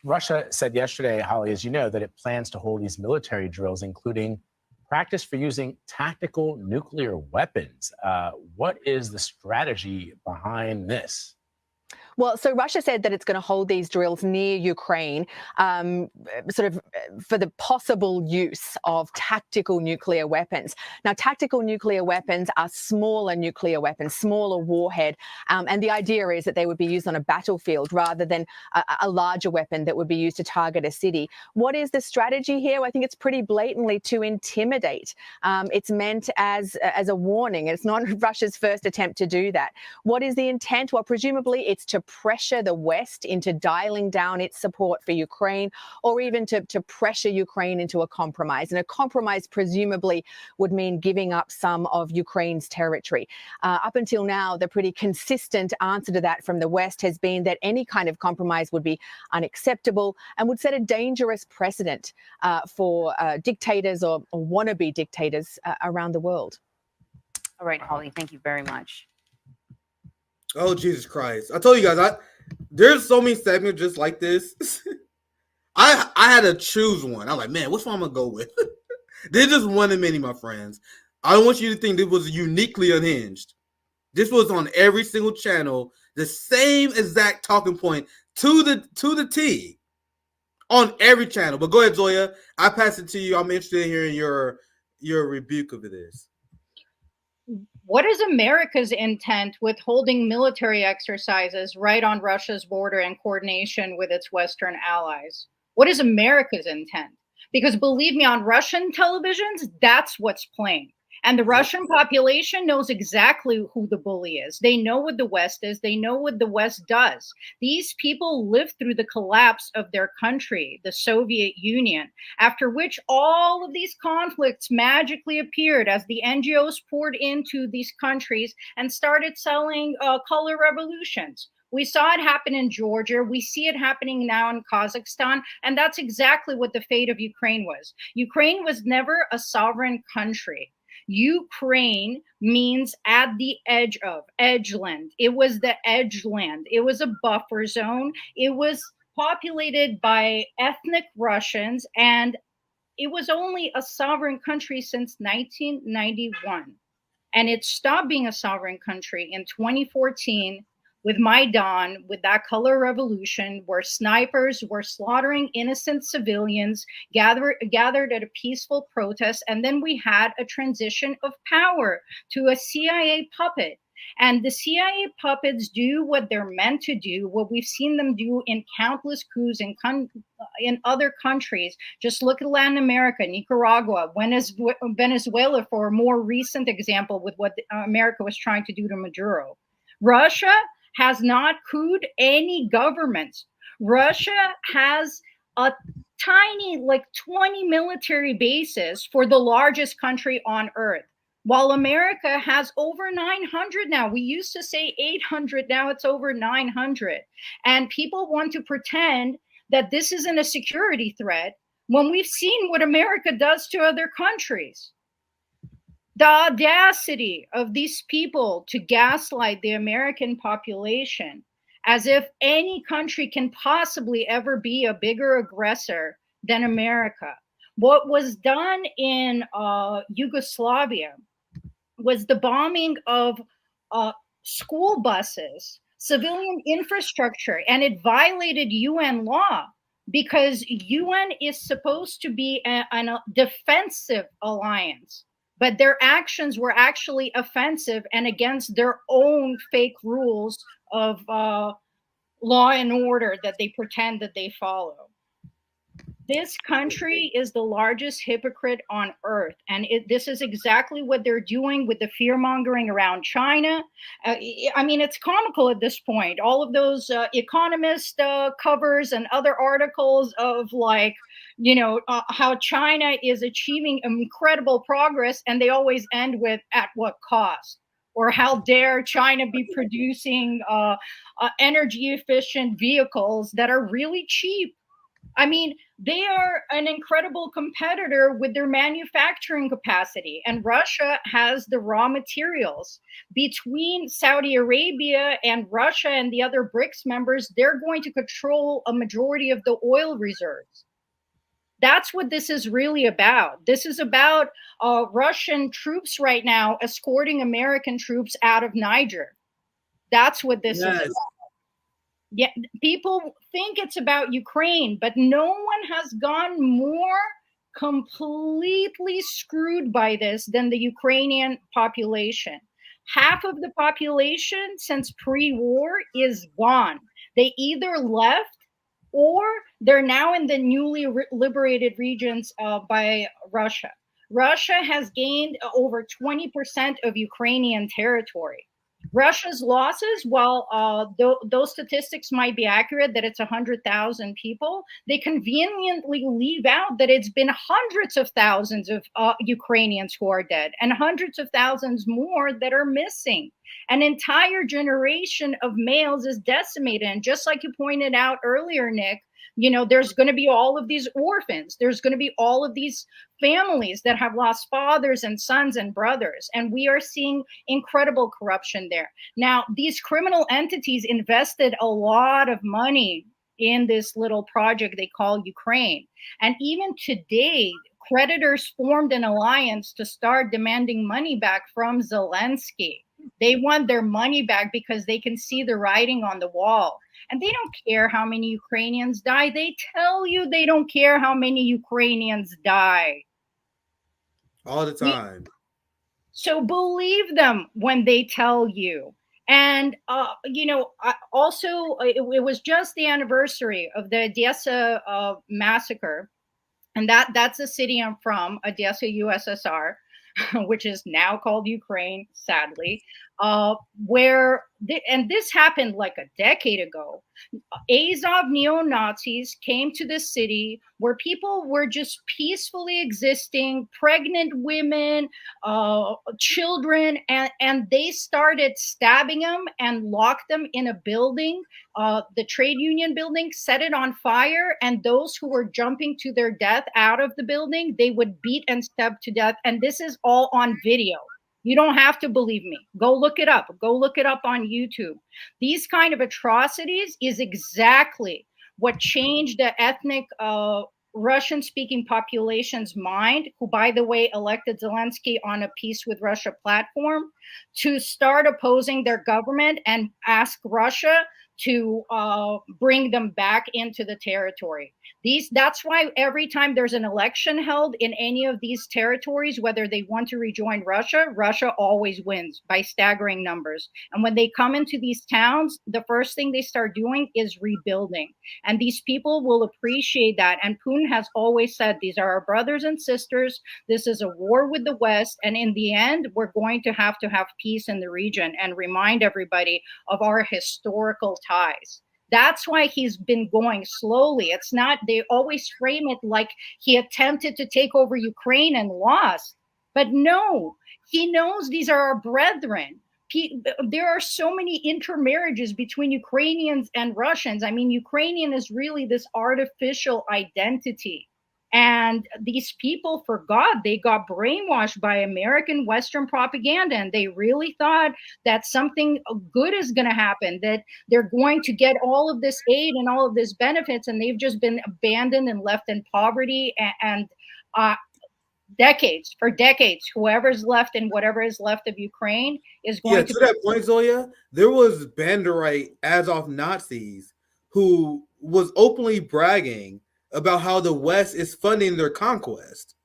Russia said yesterday, Holly, as you know, that it plans to hold these military drills, including practice for using tactical nuclear weapons. What is the strategy behind this? Well, so Russia said that it's going to hold these drills near Ukraine, sort of for the possible use of tactical nuclear weapons. Now, tactical nuclear weapons are smaller nuclear weapons, smaller warhead, and the idea is that they would be used on a battlefield rather than a larger weapon that would be used to target a city. What is the strategy here? I think it's pretty blatantly to intimidate. It's meant as a warning. It's not Russia's first attempt to do that. What is the intent? Well, presumably it's to pressure the West into dialing down its support for Ukraine, or even to pressure Ukraine into a compromise. And a compromise presumably would mean giving up some of Ukraine's territory. Up until now, the pretty consistent answer to that from the West has been that any kind of compromise would be unacceptable and would set a dangerous precedent for dictators or wannabe dictators around the world. All right, Holly, thank you very much. Oh, Jesus Christ. I told you guys, there's so many segments just like this. I had to choose one. I'm like, man, which one I'm going to go with? There's just one of many, my friends. I don't want you to think this was uniquely unhinged. This was on every single channel, the same exact talking point to the T on every channel. But go ahead, Zoya. I pass it to you. I'm interested in hearing your rebuke of this. What is America's intent with holding military exercises right on Russia's border in coordination with its Western allies? What is America's intent? Because believe me, on Russian televisions, that's what's playing. And the Russian population knows exactly who the bully is. They know what the West is. They know what the West does. These people lived through the collapse of their country, the Soviet Union, after which all of these conflicts magically appeared as the NGOs poured into these countries and started selling color revolutions. We saw it happen in Georgia. We see it happening now in Kazakhstan. And that's exactly what the fate of Ukraine was. Ukraine was never a sovereign country. Ukraine means at the edge of, edgeland. It was the edgeland. It was a buffer zone. It was populated by ethnic Russians, and it was only a sovereign country since 1991. And it stopped being a sovereign country in 2014 with Maidan, with that color revolution, where snipers were slaughtering innocent civilians gathered at a peaceful protest. And then we had a transition of power to a CIA puppet. And the CIA puppets do what they're meant to do, what we've seen them do in countless coups in other countries. Just look at Latin America, Nicaragua, Venezuela for a more recent example with what America was trying to do to Maduro. Russia has not couped any governments. Russia has a tiny, 20 military bases for the largest country on earth, while America has over 900 now. We used to say 800, now it's over 900. And people want to pretend that this isn't a security threat when we've seen what America does to other countries. The audacity of these people to gaslight the American population as if any country can possibly ever be a bigger aggressor than America. What was done in Yugoslavia was the bombing of school buses, civilian infrastructure, and it violated UN law because UN is supposed to be a defensive alliance. But their actions were actually offensive and against their own fake rules of law and order that they pretend that they follow. This country is the largest hypocrite on earth. And this is exactly what they're doing with the fear-mongering around China. I mean, it's comical at this point. All of those Economist covers and other articles of how China is achieving incredible progress, and they always end with "at what cost?" or "how dare China be producing energy efficient vehicles that are really cheap." I mean, they are an incredible competitor with their manufacturing capacity, and Russia has the raw materials. Between Saudi Arabia and Russia and the other BRICS members, they're going to control a majority of the oil reserves. That's what this is really about. This is about Russian troops right now escorting American troops out of Niger. That's what this is about. Yeah, people think it's about Ukraine, but no one has gone more completely screwed by this than the Ukrainian population. Half of the population since pre-war is gone. They either left or they're now in the newly liberated regions by Russia. Russia has gained over 20% of Ukrainian territory. Russia's losses, while those statistics might be accurate, that it's 100,000 people, they conveniently leave out that it's been hundreds of thousands of Ukrainians who are dead and hundreds of thousands more that are missing. An entire generation of males is decimated. And just like you pointed out earlier, Nick, you know, there's going to be all of these orphans. There's going to be all of these families that have lost fathers and sons and brothers. And we are seeing incredible corruption there. Now, these criminal entities invested a lot of money in this little project they call Ukraine. And even today, creditors formed an alliance to start demanding money back from Zelensky. They want their money back because they can see the writing on the wall. And they don't care how many Ukrainians die. They tell you they don't care how many Ukrainians die. All the time. So believe them when they tell you. And, you know, also, it was just the anniversary of the Odessa massacre. And that's the city I'm from, Odessa, USSR, which is now called Ukraine, sadly, and this happened like a decade ago. Azov neo-Nazis came to the city where people were just peacefully existing, pregnant women, children, and they started stabbing them and locked them in a building, the trade union building, set it on fire, and those who were jumping to their death out of the building, they would beat and stab to death. And this is all on video. You don't have to believe me. Go look it up. Go look it up on YouTube. These kind of atrocities is exactly what changed the ethnic Russian-speaking population's mind, who, by the way, elected Zelensky on a Peace with Russia platform, to start opposing their government and ask Russia to bring them back into the territory. That's why every time there's an election held in any of these territories, whether they want to rejoin Russia, Russia always wins by staggering numbers. And when they come into these towns, the first thing they start doing is rebuilding. And these people will appreciate that. And Putin has always said, these are our brothers and sisters. This is a war with the West. And in the end, we're going to have peace in the region and remind everybody of our historical ties. That's why he's been going slowly. It's not, they always frame it like he attempted to take over Ukraine and lost. But no, he knows these are our brethren. There are so many intermarriages between Ukrainians and Russians. I mean, Ukrainian is really this artificial identity. And these people forgot, they got brainwashed by American Western propaganda, and they really thought that something good is going to happen, that they're going to get all of this aid and all of this benefits, and they've just been abandoned and left in poverty and for decades, whoever's left and whatever is left of Ukraine is going to that point, Zoya, there was Banderite Azov Nazis who was openly bragging about how the West is funding their conquest.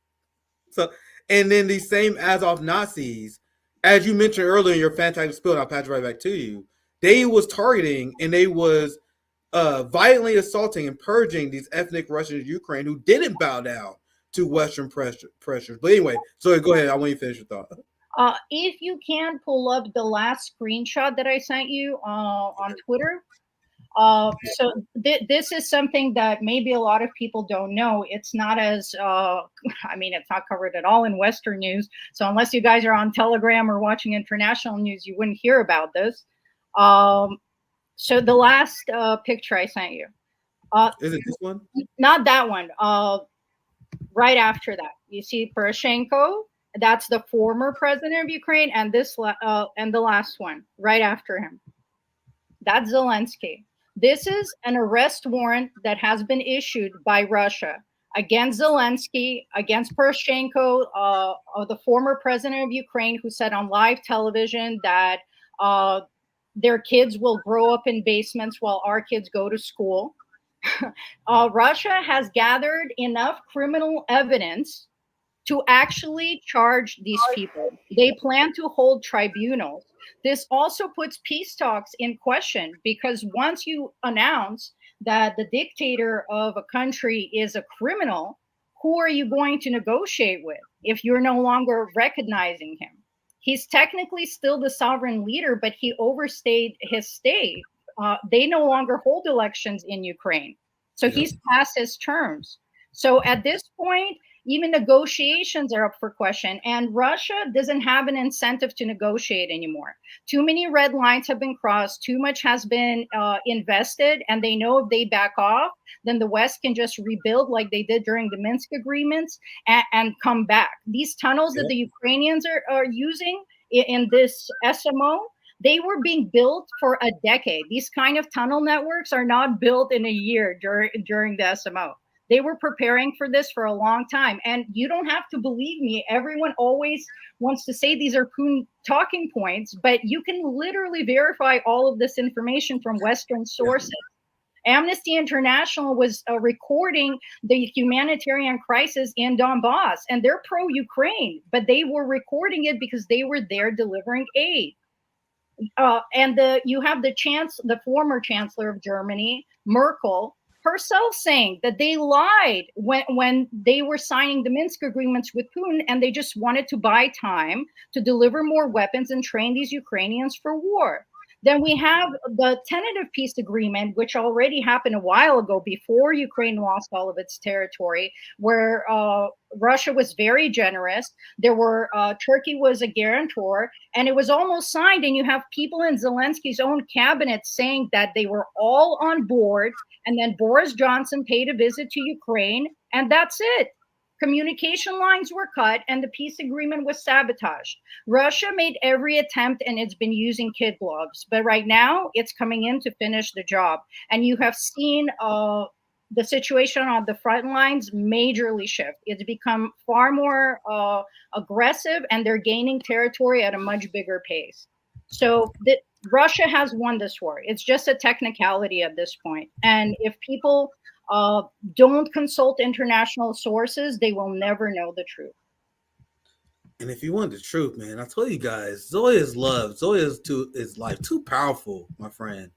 So, and then these same Azov Nazis, as you mentioned earlier in your fantastic spill, and I'll pass it right back to you, they was targeting and they was violently assaulting and purging these ethnic Russians in Ukraine who didn't bow down to Western pressures. But anyway, so go ahead. I want you to finish your thought. If you can pull up the last screenshot that I sent you on Twitter. So this is something that maybe a lot of people don't know. It's not as, I mean, it's not covered at all in Western news. So unless you guys are on Telegram or watching international news, you wouldn't hear about this. So the last picture I sent you, Is it this one? Not that one. Right after that, you see Poroshenko. That's the former president of Ukraine, and and the last one right after him. That's Zelensky. This is an arrest warrant that has been issued by Russia against Zelensky, against Poroshenko, the former president of Ukraine, who said on live television that their kids will grow up in basements while our kids go to school. Russia has gathered enough criminal evidence to actually charge these people. They plan to hold tribunals. This also puts peace talks in question, because once you announce that the dictator of a country is a criminal, who are you going to negotiate with if you're no longer recognizing him? He's technically still the sovereign leader, but he overstayed his stay. They no longer hold elections in Ukraine. So he's past his terms. So at this point, even negotiations are up for question, and Russia doesn't have an incentive to negotiate anymore. Too many red lines have been crossed, too much has been invested, and they know if they back off, then the West can just rebuild like they did during the Minsk agreements and come back. These tunnels that the Ukrainians are using in this SMO, they were being built for a decade. These kind of tunnel networks are not built in a year during the SMO. They were preparing for this for a long time. And you don't have to believe me. Everyone always wants to say these are Putin talking points, but you can literally verify all of this information from Western sources. Amnesty International was recording the humanitarian crisis in Donbass, and they're pro-Ukraine, but they were recording it because they were there delivering aid. And you have the former chancellor of Germany, Merkel, herself saying that they lied when they were signing the Minsk agreements with Putin, and they just wanted to buy time to deliver more weapons and train these Ukrainians for war. Then we have the tentative peace agreement, which already happened a while ago before Ukraine lost all of its territory, where Russia was very generous. Turkey was a guarantor, and it was almost signed. And you have people in Zelensky's own cabinet saying that they were all on board. And then Boris Johnson paid a visit to Ukraine, and that's it. Communication lines were cut, and the peace agreement was sabotaged. Russia made every attempt, and it's been using kid gloves. But right now, it's coming in to finish the job. And you have seen the situation on the front lines majorly shift. It's become far more aggressive, and they're gaining territory at a much bigger pace. So Russia has won this war. It's just a technicality at this point. And if people don't consult international sources, they will never know the truth. And if you want the truth, man, I told you guys, Zoya is love. Zoya is life. Too powerful, my friend.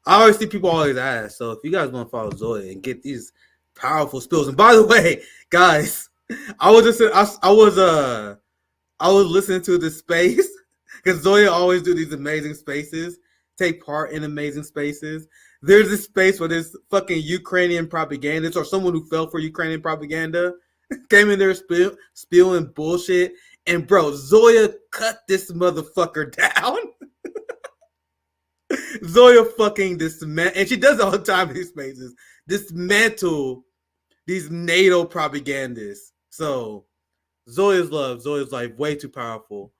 I always see people always ask. So if you guys want to follow Zoya and get these powerful spills, and by the way, guys, I was listening to this space because Zoya always do these amazing spaces, take part in amazing spaces. There's this space where this fucking Ukrainian propagandist or someone who fell for Ukrainian propaganda came in there spewing bullshit. And bro, Zoya cut this motherfucker down. Zoya fucking dismantle, and she does it all the time in these spaces, dismantle these NATO propagandists. So Zoya's love, Zoya's life, way too powerful.